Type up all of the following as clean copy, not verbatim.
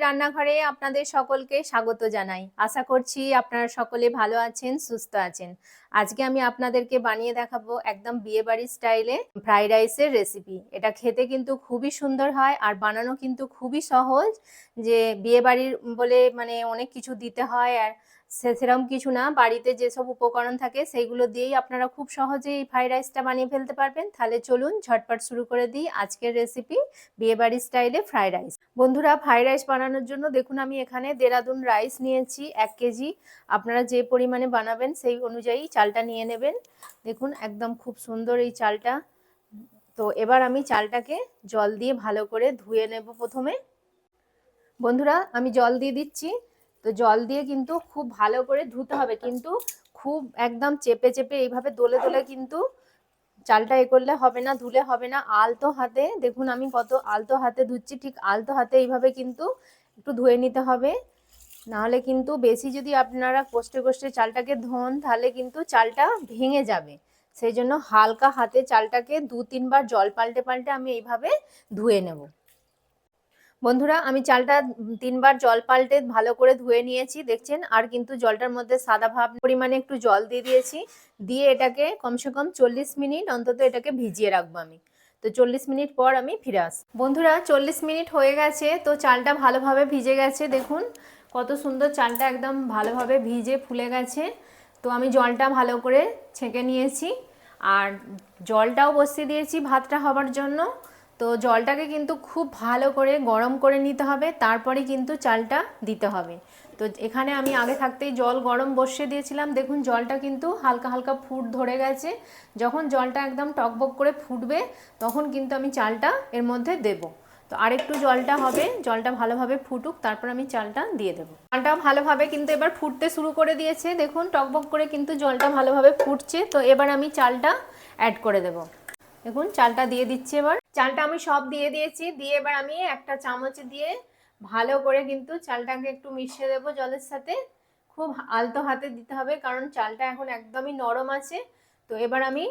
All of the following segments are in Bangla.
রান্নাঘরে আপনাদের সকলকে স্বাগত জানাই। আশা করছি আপনারা সকলে ভালো আছেন, সুস্থ আছেন। আজকে আমি আপনাদেরকে বানিয়ে দেখাবো একদম বিয়েবাড়ির স্টাইলে ফ্রাইড রাইসের রেসিপি। এটা খেতে কিন্তু খুবই সুন্দর হয় আর বানানো কিন্তু খুবই সহজ। যে বিয়েবাড়ির বলে মানে অনেক কিছু দিতে হয় আর সেরকম কিছু না, বাড়িতে যেসব উপকরণ থাকে সেইগুলো দিয়েই আপনারা খুব সহজেই এই ফ্রাইড রাইসটা বানিয়ে ফেলতে পারবেন। তাহলে চলুন ঝটপট শুরু করে দিই আজকের রেসিপি, বিয়েবাড়ির স্টাইলে ফ্রাইড রাইস। বন্ধুরা, ফ্রাইড রাইস বানানোর জন্য দেখুন আমি এখানে দেরাদুন রাইস নিয়েছি 1 কেজি। আপনারা যে পরিমাণে বানাবেন সেই অনুযায়ী চালটা নিয়ে নেবেন। দেখুন একদম খুব সুন্দর এই চালটা। তো এবার আমি চালটাকে জল দিয়ে ভালো করে ধুয়ে নেব প্রথমে। বন্ধুরা, আমি জল দিয়ে দিচ্ছি। তো জল দিয়ে কিন্তু খুব ভালো করে ধুতে হবে, কিন্তু খুব একদম চেপে চেপে এইভাবে দোলে দোলে কিন্তু চালটা করলে হবে না, ধুলে হবে না। আলতো হাতে দেখুন আমি কত আলতো হাতে ধুচ্ছি, ঠিক আলতো হাতে এইভাবে কিন্তু একটু ধুয়ে নিতে হবে। নাহলে কিন্তু বেশি যদি আপনারা কষ্টে কষ্টে চালটাকে ধোন তাহলে কিন্তু চালটা ভেঙে যাবে। সেই জন্য হালকা হাতে চালটাকে 2-3 বার জল পাল্টে পাল্টে আমি এইভাবে ধুয়ে নেব। বন্ধুরা, আমি চালটা 3 বার জল পাল্টে ভালো করে ধুয়ে নিয়েছি দেখছেন। আর কিন্তু জলটার মধ্যে সাদা ভাব পরিমাণে একটু জল দিয়ে দিয়েছি। দিয়ে এটাকে কমসে কম 40 মিনিট অন্তত এটাকে ভিজিয়ে রাখবো আমি। তো 40 মিনিট পর আমি ফিরে আসবো। বন্ধুরা, 40 মিনিট হয়ে গেছে। তো চালটা ভালোভাবে ভিজে গেছে, দেখুন কত সুন্দর চালটা একদম ভালোভাবে ভিজে ফুলে গেছে। তো আমি জলটা ভালো করে ছেঁকে নিয়েছি আর জলটাও বসিয়ে দিয়েছি ভাতটা হবার জন্য। তো জলটাকে কিন্তু খুব ভালো করে গরম করে নিতে হবে, তারপরে কিন্তু চালটা দিতে হবে। তো এখানে আমি আগে থাকতেই জল গরম বসিয়ে দিয়েছিলাম। দেখুন জলটা কিন্তু হালকা হালকা ফুট ধরে গেছে। যখন জলটা একদম টকবক করে ফুটবে তখন কিন্তু আমি চালটা এর মধ্যে দেব। তো আরেকটু জলটা হবে, জলটা ভালোভাবে ফুটুক, তারপর আমি চালটা দিয়ে দেবো। চালটা ভালোভাবে কিন্তু এবার ফুটতে শুরু করে দিয়েছে, দেখুন টকবক করে কিন্তু জলটা ভালোভাবে ফুটছে। তো এবার আমি চালটা অ্যাড করে দেবো। দেখুন চালটা দিয়ে দিচ্ছি। এবার চালটা আমি সব দিয়ে দিয়েছি। দিয়ে এবার আমি একটা চামচ দিয়ে ভালো করে কিন্তু চালটাকে একটু মিশিয়ে দেবো জলের সাথে। খুব আলতো হাতে দিতে হবে কারণ চালটা এখন একদমই নরম আছে। তো এবার আমি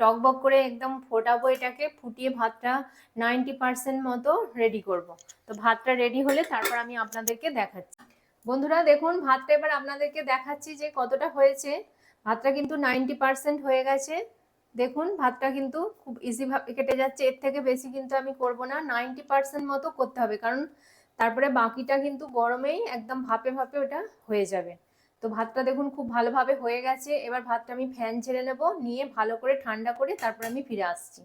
টকবক করে একদম ফোটাবো, এটাকে ফুটিয়ে ভাতটা 90% মতো রেডি করব। তো ভাতটা রেডি হলে তারপর আমি আপনাদেরকে দেখাচ্ছি। বন্ধুরা দেখুন ভাতটা এবার আপনাদেরকে দেখাচ্ছি যে কতটা হয়েছে। ভাতটা কিন্তু 90% হয়ে গেছে। দেখুন ভাতটা কিন্তু খুব ইজিভাবে কেটে যাচ্ছে। এর থেকে বেশি কিন্তু আমি করব না, 90% মতো করতে হবে, কারণ তারপরে বাকিটা কিন্তু গরমেই একদম ভাপে ভাপে ওটা হয়ে যাবে। তো ভাতটা দেখুন খুব ভালোভাবে হয়ে গেছে। এবার ভাতটা আমি ফ্যান ছেড়ে নেব, নিয়ে ভালো করে ঠান্ডা করে তারপর আমি ফিরে আসছি।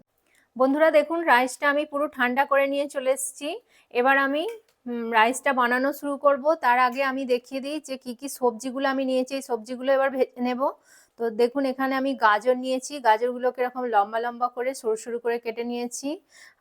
বন্ধুরা দেখুন রাইসটা আমি পুরো ঠান্ডা করে নিয়ে চলে এসেছি। এবার আমি রাইসটা বানানো শুরু করব। তার আগে আমি দেখিয়ে দিই যে কি কি সবজিগুলো আমি নিয়েছি। এই সবজিগুলো এবার ভেজে নেব। তো দেখুন এখানে আমি গাজর নিয়েছি, গাজরগুলোকে এরকম লম্বা লম্বা করে সরু সরু করে কেটে নিয়েছি।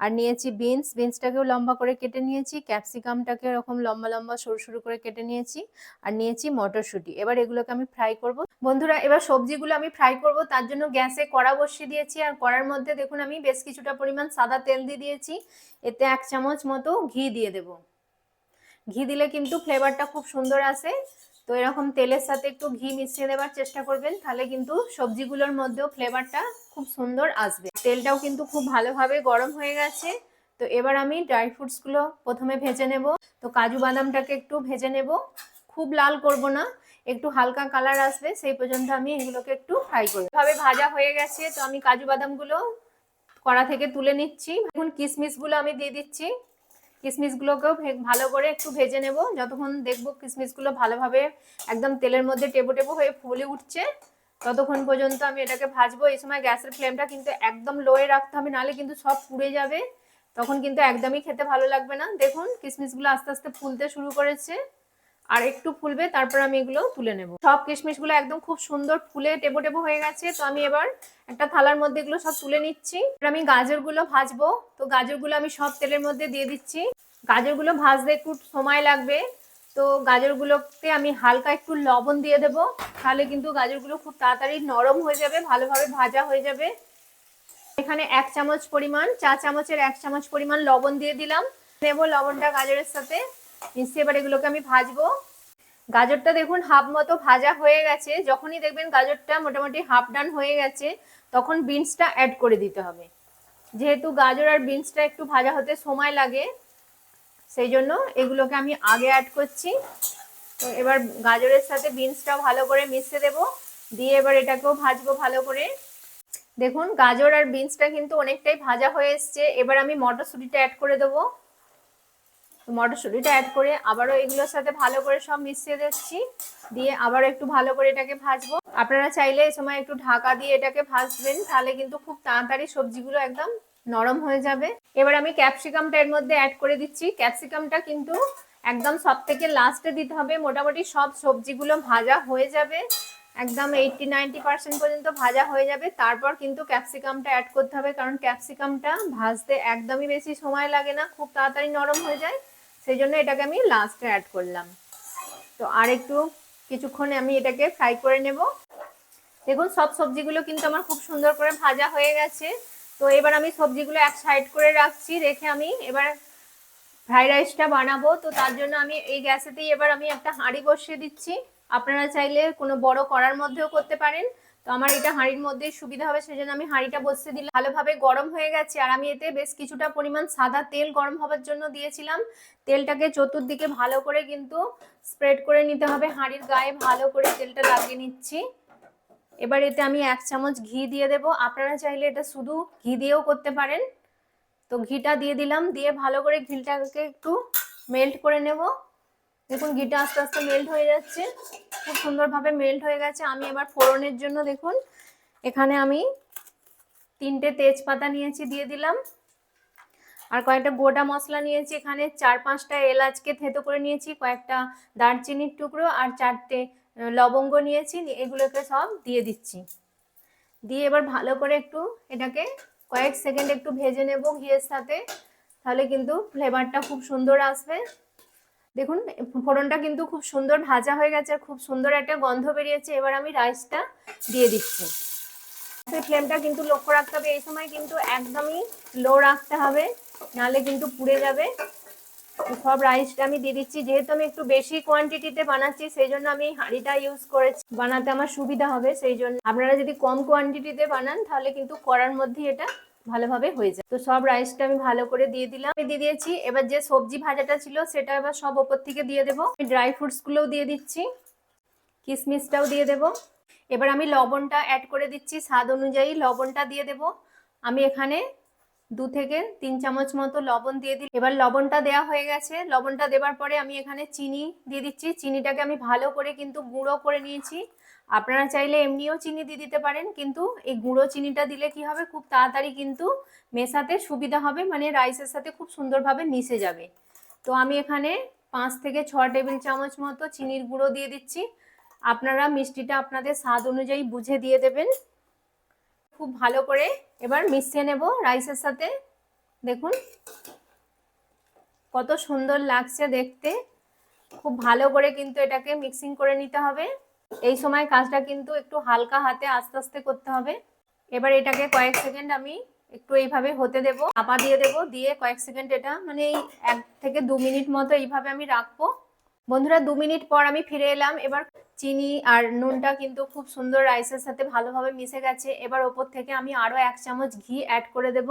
আর নিয়েছি বিনস, বিনসটাকেও লম্বা করে কেটে নিয়েছি। ক্যাপসিকামটাকে এরকম লম্বা লম্বা সরু সরু করে কেটে নিয়েছি। আর নিয়েছি মটরশুঁটি। এবার এগুলোকে আমি ফ্রাই করব। বন্ধুরা এবার সবজিগুলো আমি ফ্রাই করব, তার জন্য গ্যাসে কড়া বসিয়ে দিয়েছি। আর কড়ার মধ্যে দেখুন আমি বেশ কিছুটা পরিমাণ সাদা তেল দিয়ে দিয়েছি। এতে 1 চামচ মতো ঘি দিয়ে দেব। ঘি দিলে কিন্তু ফ্লেভারটা খুব সুন্দর আসে। তো এরকম তেলের সাথে একটু ঘি মিশিয়ে দেওয়ার চেষ্টা করবেন, তাহলে কিন্তু সবজিগুলোর মধ্যেও ফ্লেভারটা খুব সুন্দর আসবে। তেলটাও কিন্তু খুব ভালোভাবে গরম হয়ে গেছে। তো এবার আমি ড্রাই ফ্রুটসগুলো প্রথমে ভেজে নেব। তো কাজু বাদামটাকে একটু ভেজে নেব, খুব লাল করব না, একটু হালকা কালার আসবে সেই পর্যন্ত আমি এগুলোকে একটু ফ্রাই করব। এভাবে ভাজা হয়ে গেছে। তো আমি কাজু বাদামগুলো কড়া থেকে তুলে নিচ্ছি। এখন কিশমিশগুলো আমি দিয়ে দিচ্ছি। কিশমিশগুলোকেও ভালো করে একটু ভেজে নেব। যতক্ষণ দেখবো কিশমিশগুলো ভালোভাবে একদম তেলের মধ্যে টেবো টেবো হয়ে ফুলে উঠছে ততক্ষণ পর্যন্ত আমি এটাকে ভাজবো। এই সময় গ্যাসের ফ্লেমটা কিন্তু একদম লোয়ে রাখতে হবে, নাহলে কিন্তু সব পুড়ে যাবে, তখন কিন্তু একদমই খেতে ভালো লাগবে না। দেখুন কিশমিশগুলো আস্তে আস্তে ফুলতে শুরু করেছে, আর একটু ফুলবে তারপর আমি এগুলো তুলে নেব। সব কিশমিশগুলো একদম খুব সুন্দর ফুলে টেবো টেবো হয়ে গেছে। তো আমি এবার একটা থালার মধ্যে এগুলো সব তুলে নিচ্ছি। আমি গাজরগুলো ভাজবো। তো গাজরগুলো আমি সব তেলের মধ্যে দিয়ে দিচ্ছি। গাজরগুলো ভাজতে একটু সময় লাগবে। তো গাজরগুলোতে আমি হালকা একটু লবণ দিয়ে দেব, তাহলে কিন্তু গাজরগুলো খুব তাড়াতাড়ি নরম হয়ে যাবে, ভালোভাবে ভাজা হয়ে যাবে। এখানে 1 চামচ পরিমাণ, চা চামচের 1 চামচ পরিমাণ লবণ দিয়ে দিলাম। নেব লবণটা গাজরের সাথে মিশিয়ে এবার এগুলোকে আমি ভাজবো। গাজরটা দেখুন হাফ মতো ভাজা হয়ে গেছে। যখনই দেখবেন গাজরটা মোটামুটি হাফ ডান হয়ে গেছে তখন বিনসটা অ্যাড করে দিতে হবে। যেহেতু গাজর আর বিনসটা একটু ভাজা হতে সময় লাগে, সেই জন্য এগুলোকে আমি আগে অ্যাড করছি। তো এবার গাজরের সাথে বিনসটাও ভালো করে মিশিয়ে দেব, দিয়ে এবার এটাকেও ভাজবো ভালো করে। দেখুন গাজর আর বিনসটা কিন্তু অনেকটাই ভাজা হয়ে এসছে। এবার আমি মটরশুঁটিটা অ্যাড করে দেবো। মটরশুঁটিটা অ্যাড করে আবারও এগুলোর সাথে ভালো করে সব মিশিয়ে দিচ্ছি, দিয়ে আবারও একটু ভালো করে এটাকে ভাজবো। আপনারা চাইলে এই সময় একটু ঢাকা দিয়ে এটাকে ভাজবেন, তাহলে কিন্তু খুব তাড়াতাড়ি সবজিগুলো একদম নরম হয়ে যাবে। এবার আমি ক্যাপসিকামটা এর মধ্যে অ্যাড করে দিচ্ছি। ক্যাপসিকামটা কিন্তু একদম সব থেকে লাস্টে দিতে হবে। মোটামুটি সব সবজিগুলো ভাজা হয়ে যাবে, একদম 80-90% পর্যন্ত ভাজা হয়ে যাবে, তারপর কিন্তু ক্যাপসিকামটা অ্যাড করতে হবে। কারণ ক্যাপসিকামটা ভাজতে একদমই বেশি সময় লাগে না, খুব তাড়াতাড়ি নরম হয়ে যায়, সেই জন্য এটাকে আমি লাস্টে অ্যাড করলাম। তো আর একটু কিছুক্ষণ আমি এটাকে ফ্রাই করে নেব। দেখুন সব সবজিগুলো কিন্তু আমার খুব সুন্দর করে ভাজা হয়ে গেছে। তো এবার আমি সবজিগুলো এক সাইড করে রাখছি, রেখে আমি এবার ফ্রাইড রাইসটা বানাবো। তো তার জন্য আমি এই গ্যাসেতেই এবার আমি একটা হাঁড়ি বসিয়ে দিচ্ছি। আপনারা চাইলে কোনো বড় কড়ার মধ্যেও করতে পারেন। তো আমার এটা হাঁড়ির মধ্যেই সুবিধা হবে, সেই জন্য আমি হাঁড়িটা বসিয়ে দিলাম। ভালোভাবে গরম হয়ে গেছে, আর আমি এতে বেশ কিছুটা পরিমাণ সাদা তেল গরম হবার জন্য দিয়েছিলাম। তেলটাকে চতুর্দিকে ভালো করে কিন্তু স্প্রেড করে নিতে হবে, হাঁড়ির গায়ে ভালো করে তেলটা লাগিয়ে নিচ্ছি। এবার এতে আমি 1 চামচ ঘি দিয়ে দেব। আপনারা চাইলে এটা শুধু ঘি দিয়েও করতে পারেন। তো ঘিটা দিয়ে দিলাম, দিয়ে ভালো করে ঘিটাকে একটু মেল্ট করে নেব। দেখুন ঘিটা আস্তে আস্তে মেল্ট হয়ে যাচ্ছে, খুব সুন্দরভাবে মেল্ট হয়ে গেছে। আমি এবার ফোড়নের জন্য দেখুন এখানে আমি 3টে তেজপাতা নিয়েছি, দিয়ে দিলাম। আর কয়েকটা গোটা মশলা নিয়েছি, এখানে 4-5টা এলাচকে থেতো করে নিয়েছি, কয়েকটা দারচিনির টুকরো আর 4টে লবঙ্গ নিয়েছি, এগুলোকে সব দিয়ে দিচ্ছি। দিয়ে এবার ভালো করে একটু এটাকে কয়েক সেকেন্ড একটু ভেজে নেব ঘিয়ের সাথে, তাহলে কিন্তু ফ্লেভারটা খুব সুন্দর আসবে। দেখুন ফোড়নটা কিন্তু খুব সুন্দর ভাজা হয়ে গেছে, আর খুব সুন্দর একটা গন্ধ বেরিয়েছে। এবার আমি রাইসটা দিয়ে দিচ্ছি। ফ্লেমটা কিন্তু লক্ষ্য রাখতে হবে, এই সময় কিন্তু একদমই লো রাখতে হবে, নাহলে কিন্তু পুড়ে যাবে। সব রাইসটা আমি দিয়ে দিচ্ছি। যেহেতু আমি একটু বেশি কোয়ান্টিটিতে বানাচ্ছি, সেই জন্য আমি হাঁড়িটা ইউজ করেছি, বানাতে আমার সুবিধা হবে। সেই জন্য আপনারা যদি কম কোয়ান্টিটিতে বানান, তাহলে কিন্তু কড়ার মধ্যে এটা ভালোভাবে হয়ে যায়। তো সব রাইসটা আমি ভালো করে দিয়ে দিলাম, দিয়ে দিয়েছি। এবার যে সবজি ভাজাটা ছিল সেটা এবার সব ওপর থেকে দিয়ে দেবো। ড্রাই ফ্রুটস গুলোও দিয়ে দিচ্ছি, কিশমিশটাও দিয়ে দেবো। এবার আমি লবণটা অ্যাড করে দিচ্ছি, স্বাদ অনুযায়ী লবণটা দিয়ে দেবো। আমি এখানে 2 থেকে 3 চামচ মতো লবণ দিয়ে দিই। এবার লবণটা দেওয়া হয়ে গেছে, লবণটা দেওয়ার পরে আমি এখানে চিনি দিয়ে দিচ্ছি। চিনিটাকে আমি ভালো করে কিন্তু গুঁড়ো করে নিয়েছি। আপনারা চাইলে এমনিও চিনি দিয়ে দিতে পারেন, কিন্তু এই গুঁড়ো চিনিটা দিলে কি হবে, খুব তাড়াতাড়ি কিন্তু মেশাতে সুবিধা হবে, মানে রাইসের সাথে খুব সুন্দরভাবে মিশে যাবে। তো আমি এখানে 5 থেকে 6 টেবিল চামচ মতো চিনির গুঁড়ো দিয়ে দিচ্ছি। আপনারা মিষ্টিটা আপনাদের স্বাদ অনুযায়ী বুঝে দিয়ে দেবেন। খুব ভালো করে এবার মিশিয়ে নেব রাইসের সাথে। দেখুন কত সুন্দর লাগছে দেখতে। খুব ভালো করে কিন্তু এটাকে মিক্সিং করে নিতে হবে। এই সময় কাজটা কিন্তু একটু হালকা হাতে আস্তে আস্তে করতে হবে। এবার এটাকে কয়েক সেকেন্ড আমি একটু এইভাবে হতে দেব, চাপা দিয়ে দেব, দিয়ে কয়েক সেকেন্ড এটা মানে এই 1 থেকে 2 মিনিট মতো এইভাবে আমি রাখবো। বন্ধুরা 2 মিনিট পর আমি ফিরে এলাম। এবার চিনি আর নুনটা কিন্তু খুব সুন্দর রাইসের সাথে ভালোভাবে মিশে গেছে। এবার ওপর থেকে আমি আরো 1 চামচ ঘি অ্যাড করে দেব।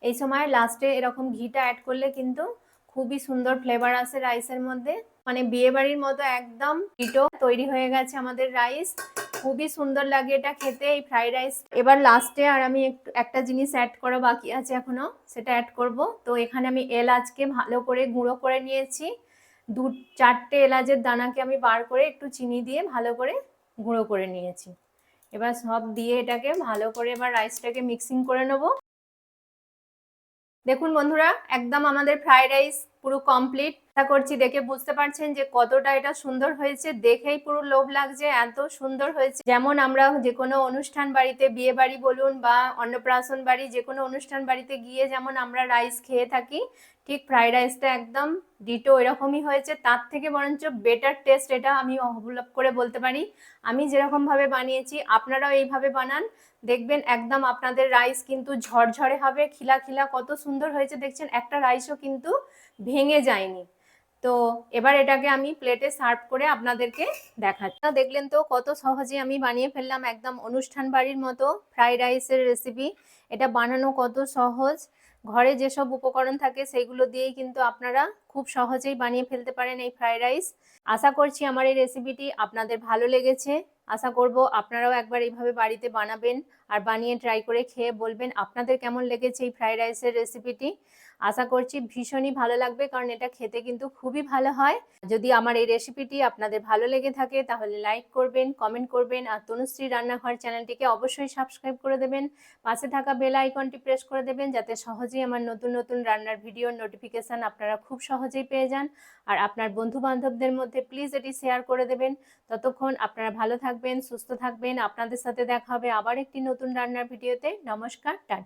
এই সময় লাস্টে এরকম ঘিটা অ্যাড করলে কিন্তু খুবই সুন্দর ফ্লেভার আসে রাইসের মধ্যে, মানে বিয়ে বাড়ির মতো একদম ডিটো তৈরি হয়ে গেছে আমাদের রাইস। খুবই সুন্দর লাগে এটা খেতে, এই ফ্রাইড রাইস। এবার লাস্টে আর আমি একটা জিনিস অ্যাড করা বাকি আছে এখনো, সেটা অ্যাড করব। তো এখানে আমি এলাচকে ভালো করে গুঁড়ো করে নিয়েছি। 2-4টে এলাচের দানাকে আমি বার করে একটু চিনি দিয়ে ভালো করে গুঁড়ো করে নিয়েছি। এবার সব দিয়ে এটাকে ভালো করে এবার রাইসটাকে মিক্সিং করে নেব। দেখুন বন্ধুরা একদম আমাদের ফ্রাইড রাইস পুরো কমপ্লিট। আশা করছি দেখে বুঝতে পারছেন যে কতটা এটা সুন্দর হয়েছে, দেখেই পুরো লোভ লাগছে, এত সুন্দর হয়েছে। যেমন আমরা যে কোনো অনুষ্ঠান বাড়িতে, বিয়ে বাড়ি বলুন বা অন্নপ্রাশন বাড়ি, যে কোনো অনুষ্ঠান বাড়িতে গিয়ে যেমন আমরা রাইস খেয়ে থাকি, ঠিক ফ্রাইড রাইসটা একদম ডিটো এরকমই হয়েছে। তার থেকে বরঞ্চ বেটার টেস্ট এটা আমি অবলম্বন করে বলতে পারি। আমি যেরকম ভাবে বানিয়েছি আপনারাও এইভাবে বানান, দেখবেন একদম আপনাদের রাইস কিন্তু ঝরঝরে হবে, খিলা খিলা কত সুন্দর হয়েছে দেখছেন, একটা রাইসও কিন্তু ভেঙে যায়নি। তো এবার এটাকে আমি প্লেটে সার্ভ করে আপনাদেরকে দেখাচ্ছি। দেখলেন তো কত সহজে আমি বানিয়ে ফেললাম একদম অনুষ্ঠান বাড়ির মতো ফ্রাইড রাইসের রেসিপি। এটা বানানো কত সহজ, ঘরে যেসব উপকরণ থাকে সেগুলো দিয়েই কিন্তু আপনারা খুব সহজেই বানিয়ে ফেলতে পারেন এই ফ্রাইড রাইস। আশা করছি আমার এই রেসিপিটি আপনাদের ভালো লেগেছে। আশা করব আপনারাও একবার এইভাবে বাড়িতে বানাবেন আর বানিয়ে ট্রাই করে খেয়ে বলবেন আপনাদের কেমন লেগেছে এই ফ্রাইড রাইসের রেসিপিটি। আশা করছি ভীষণই ভালো লাগবে, কারণ এটা খেতে কিন্তু খুবই ভালো হয়। যদি আমার এই রেসিপিটি আপনাদের ভালো লেগে থাকে তাহলে লাইক করবেন, কমেন্ট করবেন আর তনুশ্রী রান্নাঘর চ্যানেলটিকে অবশ্যই সাবস্ক্রাইব করে দেবেন। পাশে থাকা বেল আইকনটি প্রেস করে দেবেন যাতে সহজেই আমার নতুন নতুন রান্নার ভিডিওর নোটিফিকেশন আপনারা খুব সহজেই পেয়ে যান। আর আপনার বন্ধু বান্ধবদের মধ্যে প্লিজ এটি শেয়ার করে দেবেন। ততক্ষণ আপনারা ভালো থাকবেন, সুস্থ থাকবেন। আপনাদের সাথে দেখা হবে আবার একটি নতুন রান্নার ভিডিওতে। নমস্কার, টাটা।